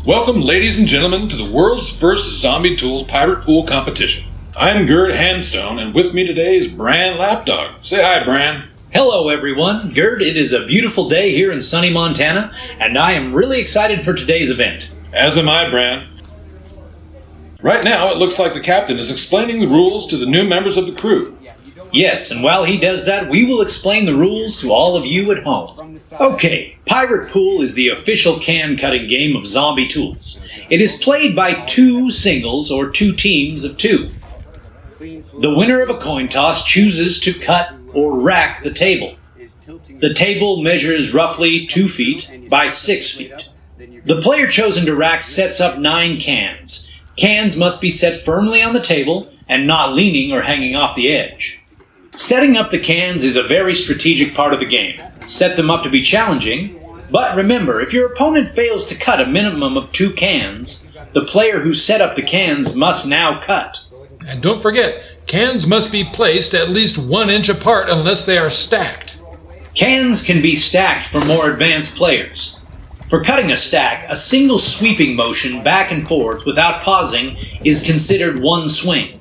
Welcome, ladies and gentlemen, to the world's first Zombie Tools Pirate Pool competition. I'm Gerd Handstone, and with me today is Bran Lapdog. Say hi, Bran. Hello, everyone. Gerd, it is a beautiful day here in sunny Montana, and I am really excited for today's event. As am I, Bran. Right now, it looks like the captain is explaining the rules to the new members of the crew. Yes, and while he does that, we will explain the rules to all of you at home. Okay, Pirate Pool is the official can-cutting game of Zombie Tools. It is played by two singles or two teams of two. The winner of a coin toss chooses to cut or rack the table. The table measures roughly 2 feet by 6 feet. The player chosen to rack sets up 9 cans. Cans must be set firmly on the table and not leaning or hanging off the edge. Setting up the cans is a very strategic part of the game. Set them up to be challenging, but remember, if your opponent fails to cut a minimum of 2 cans, the player who set up the cans must now cut. And don't forget, cans must be placed at least 1 inch apart unless they are stacked. Cans can be stacked for more advanced players. For cutting a stack, a single sweeping motion back and forth without pausing is considered one swing.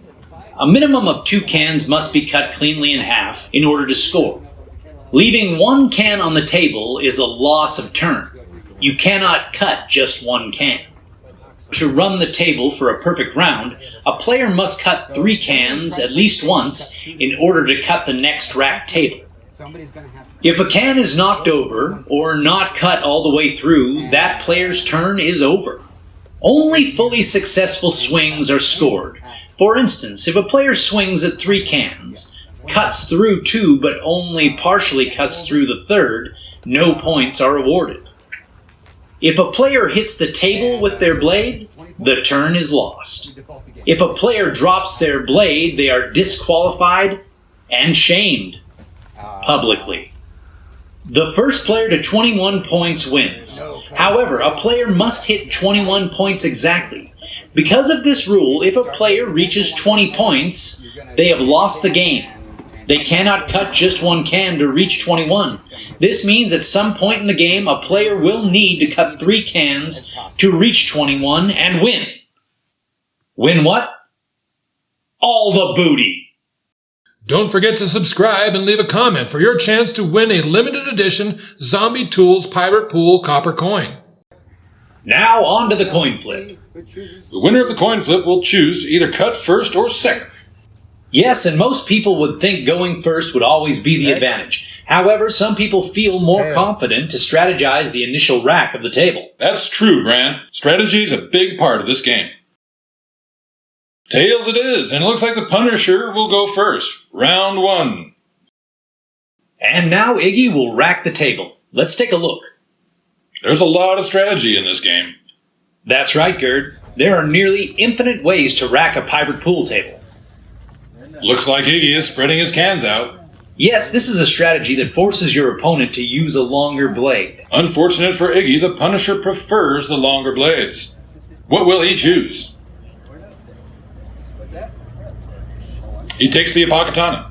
A minimum of 2 cans must be cut cleanly in half in order to score. Leaving 1 can on the table is a loss of turn. You cannot cut just 1 can. To run the table for a perfect round, a player must cut 3 cans at least once in order to cut the next racked table. If a can is knocked over or not cut all the way through, that player's turn is over. Only fully successful swings are scored. For instance, if a player swings at 3 cans, cuts through 2 but only partially cuts through the third, no points are awarded. If a player hits the table with their blade, the turn is lost. If a player drops their blade, they are disqualified and shamed publicly. The first player to 21 points wins. However, a player must hit 21 points exactly. Because of this rule, if a player reaches 20 points, they have lost the game. They cannot cut just 1 can to reach 21. This means at some point in the game, a player will need to cut 3 cans to reach 21 and win. Win what? All the booty! Don't forget to subscribe and leave a comment for your chance to win a limited edition Zombie Tools Pirate Pool copper coin. Now on to the coin flip. The winner of the coin flip will choose to either cut first or second. Yes, and most people would think going first would always be the advantage. However, some people feel more confident to strategize the initial rack of the table. That's true, Bran. Strategy is a big part of this game. Tails it is, and it looks like the Punisher will go first. Round 1. And now Iggy will rack the table. Let's take a look. There's a lot of strategy in this game. That's right, Gerd. There are nearly infinite ways to rack a pirate pool table. Looks like Iggy is spreading his cans out. Yes, this is a strategy that forces your opponent to use a longer blade. Unfortunate for Iggy, the Punisher prefers the longer blades. What will he choose? He takes the Apokatana.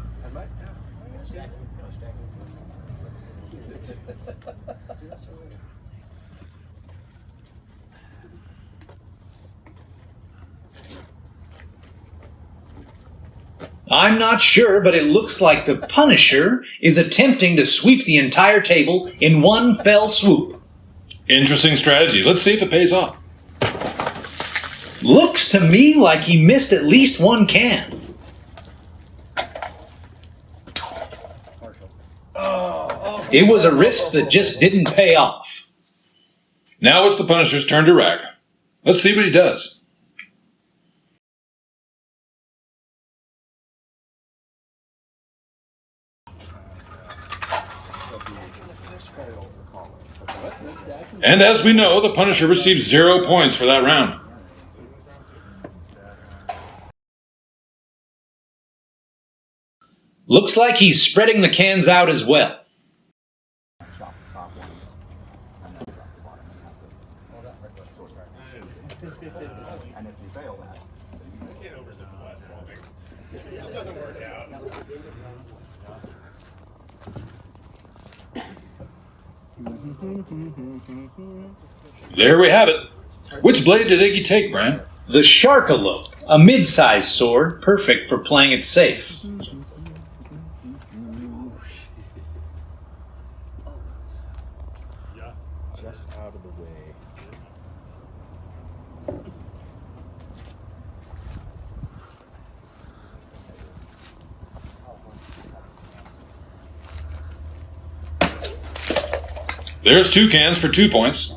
I'm not sure, but it looks like the Punisher is attempting to sweep the entire table in one fell swoop. Interesting strategy. Let's see if it pays off. Looks to me like he missed at least 1 can. It was a risk that just didn't pay off. Now it's the Punisher's turn to rack. Let's see what he does. And as we know, the Punisher receives 0 points for that round. Looks like he's spreading the cans out as well. There we have it. Which blade did Iggy take, Bran? The Sharkalope, a mid-sized sword, perfect for playing it safe. Just out of the way. There's 2 cans for 2 points.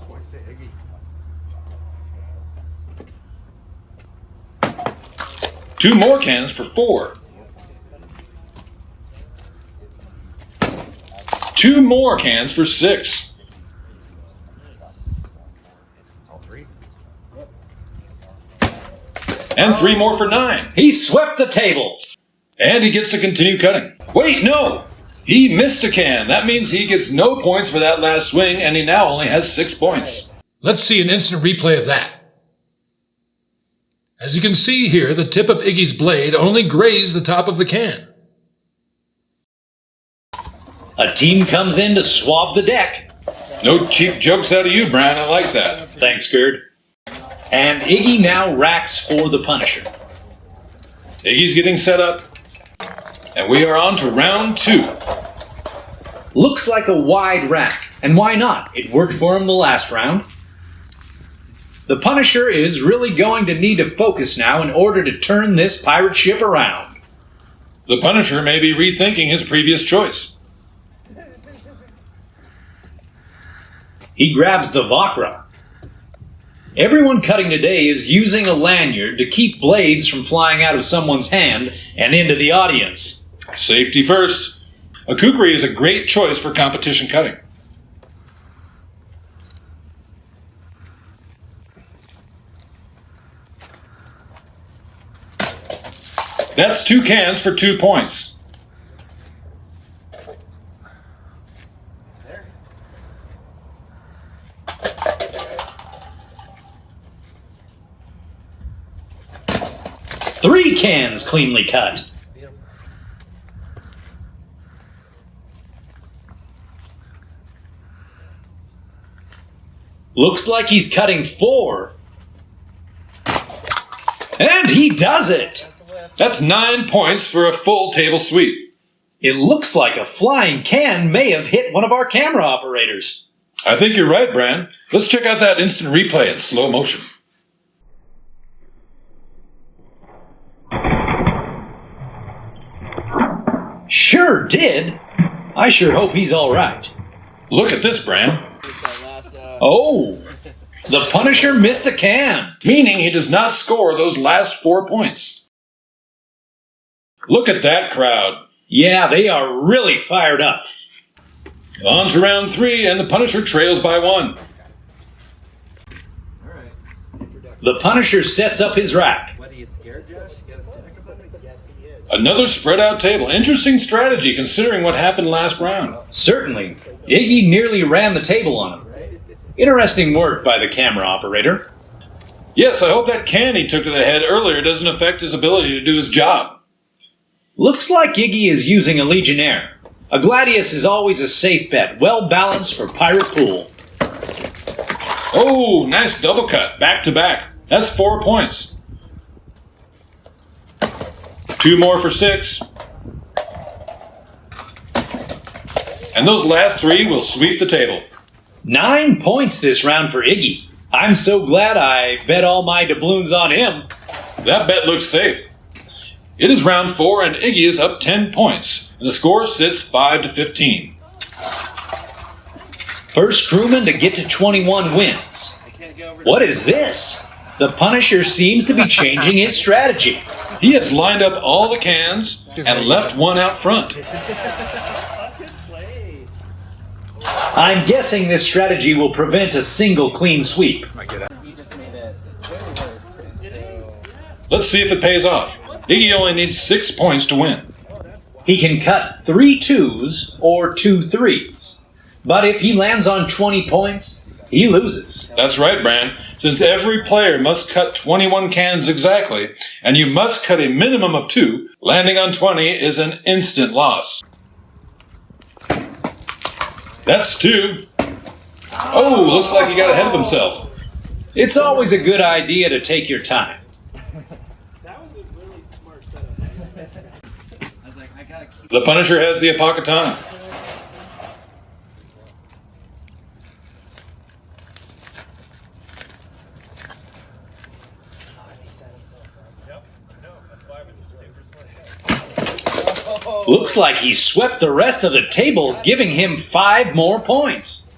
Two more cans for 4. 2 more cans for 6. And 3 more for 9. He swept the table. And he gets to continue cutting. Wait, no! He missed a can. That means he gets no points for that last swing, and he now only has 6 points. Let's see an instant replay of that. As you can see here, the tip of Iggy's blade only grazed the top of the can. A team comes in to swab the deck. No cheap jokes out of you, Bran. I like that. Thanks, Gerd. And Iggy now racks for the Punisher. Iggy's getting set up. And we are on to round 2. Looks like a wide rack, and why not? It worked for him the last round. The Punisher is really going to need to focus now in order to turn this pirate ship around. The Punisher may be rethinking his previous choice. He grabs the Vakra. Everyone cutting today is using a lanyard to keep blades from flying out of someone's hand and into the audience. Safety first. A kukri is a great choice for competition cutting. That's 2 cans for 2 points. Three cans cleanly cut. Looks like he's cutting 4. And he does it! That's 9 points for a full table sweep. It looks like a flying can may have hit one of our camera operators. I think you're right, Bran. Let's check out that instant replay in slow motion. Sure did. I sure hope he's all right. Look at this, Bran. Oh, the Punisher missed a can. Meaning he does not score those last 4 points. Look at that crowd. Yeah, they are really fired up. On to round 3, and the Punisher trails by 1. The Punisher sets up his rack. Another spread out table. Interesting strategy considering what happened last round. Certainly. Iggy nearly ran the table on him. Interesting work by the camera operator. Yes, I hope that can he took to the head earlier doesn't affect his ability to do his job. Looks like Iggy is using a Legionnaire. A Gladius is always a safe bet, well balanced for Pirate Pool. Oh, nice double cut, back to back. That's 4 points. 2 more for 6. And those last 3 will sweep the table. 9 points this round for Iggy. I'm so glad I bet all my doubloons on him. That bet looks safe. It is round 4 and Iggy is up 10 points. And the score sits 5-15. First crewman to get to 21 wins. What is this? The Punisher seems to be changing his strategy. He has lined up all the cans and left one out front. I'm guessing this strategy will prevent a single clean sweep. Let's see if it pays off. Iggy only needs 6 points to win. He can cut 3 2s or 2 3s. But if he lands on 20 points, he loses. That's right, Bran. Since every player must cut 21 cans exactly, and you must cut a minimum of 2, landing on 20 is an instant loss. That's 2. Oh, looks like he got ahead of himself. It's always a good idea to take your time. That was a really smart setup. I was like, I gotta keep. The Punisher has the Apocatana. Looks like he swept the rest of the table, giving him 5 more points.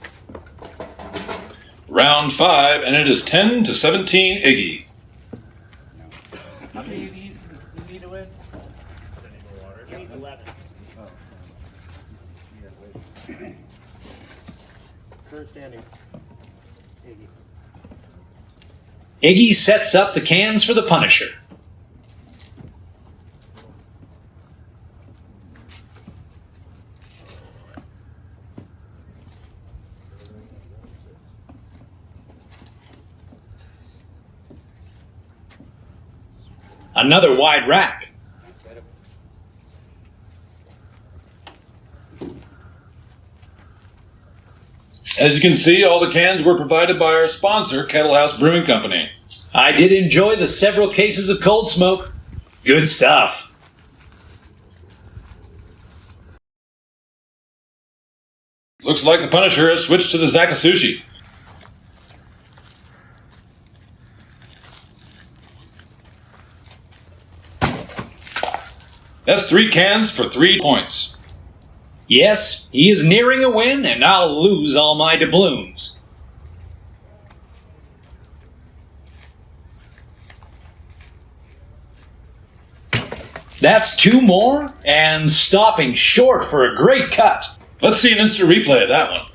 Round 5, and it is 10 to 17 Iggy. How many you need to win? He needs 11. Current standing. Iggy. Iggy sets up the cans for the Punisher. Another wide rack. As you can see, all the cans were provided by our sponsor, Kettle House Brewing Company. I did enjoy the several cases of cold smoke. Good stuff. Looks like the Punisher has switched to the Zakasushi. That's 3 cans for 3 points. Yes, he is nearing a win, and I'll lose all my doubloons. That's 2 more, and stopping short for a great cut. Let's see an instant replay of that one.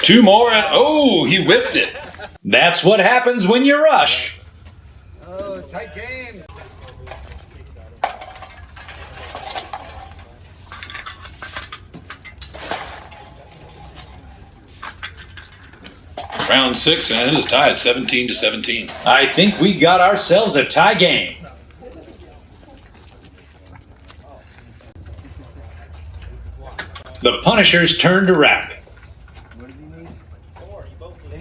Two more, and oh, he whiffed it. That's what happens when you rush. Oh, tight game. Round 6, and it is tied 17 to 17. I think we got ourselves a tie game. The Punisher's turn to rack. What does he need? 4. You both need.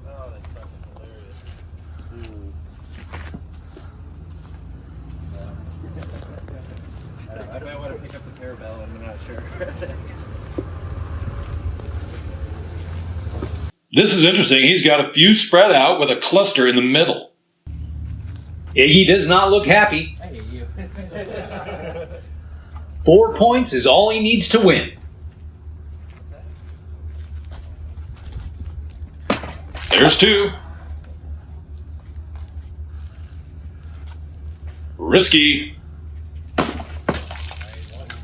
Oh, that's fucking hilarious. I might want to pick up the parabellum, I'm not sure. This is interesting. He's got a few spread out with a cluster in the middle. Iggy does not look happy. I hate you. 4 points is all he needs to win. There's 2. Risky.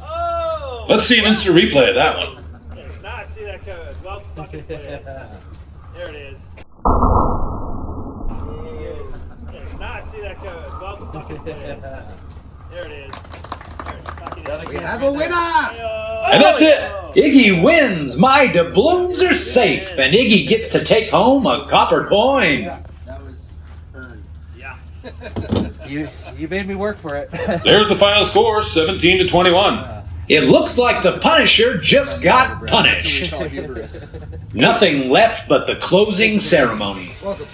Oh! Let's see an instant replay of that one. I did not see that coming. Well fucking played. There it is. I did not see that coming. Well fucking played. There it is. We have a winner! And that's it. Iggy wins. My doubloons are safe, and Iggy gets to take home a copper coin. That was earned. Yeah. You made me work for it. There's the final score, 17 to 21. It looks like the Punisher just got punished. Nothing left but the closing ceremony. Welcome.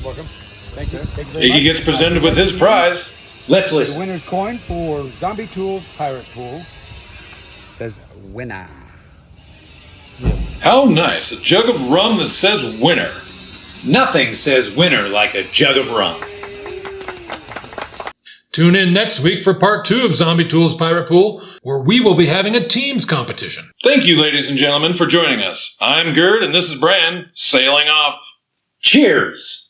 Welcome. Thank you. Thank you very Iggy much. gets presented with his prize. Let's The listen. winner's coin for Zombie Tools Pirate Pool says winner. How nice. A jug of rum that says winner. Nothing says winner like a jug of rum. Tune in next week for part 2 of Zombie Tools Pirate Pool, where we will be having a teams competition. Thank you, ladies and gentlemen, for joining us. I'm Gerd, and this is Bran, sailing off. Cheers!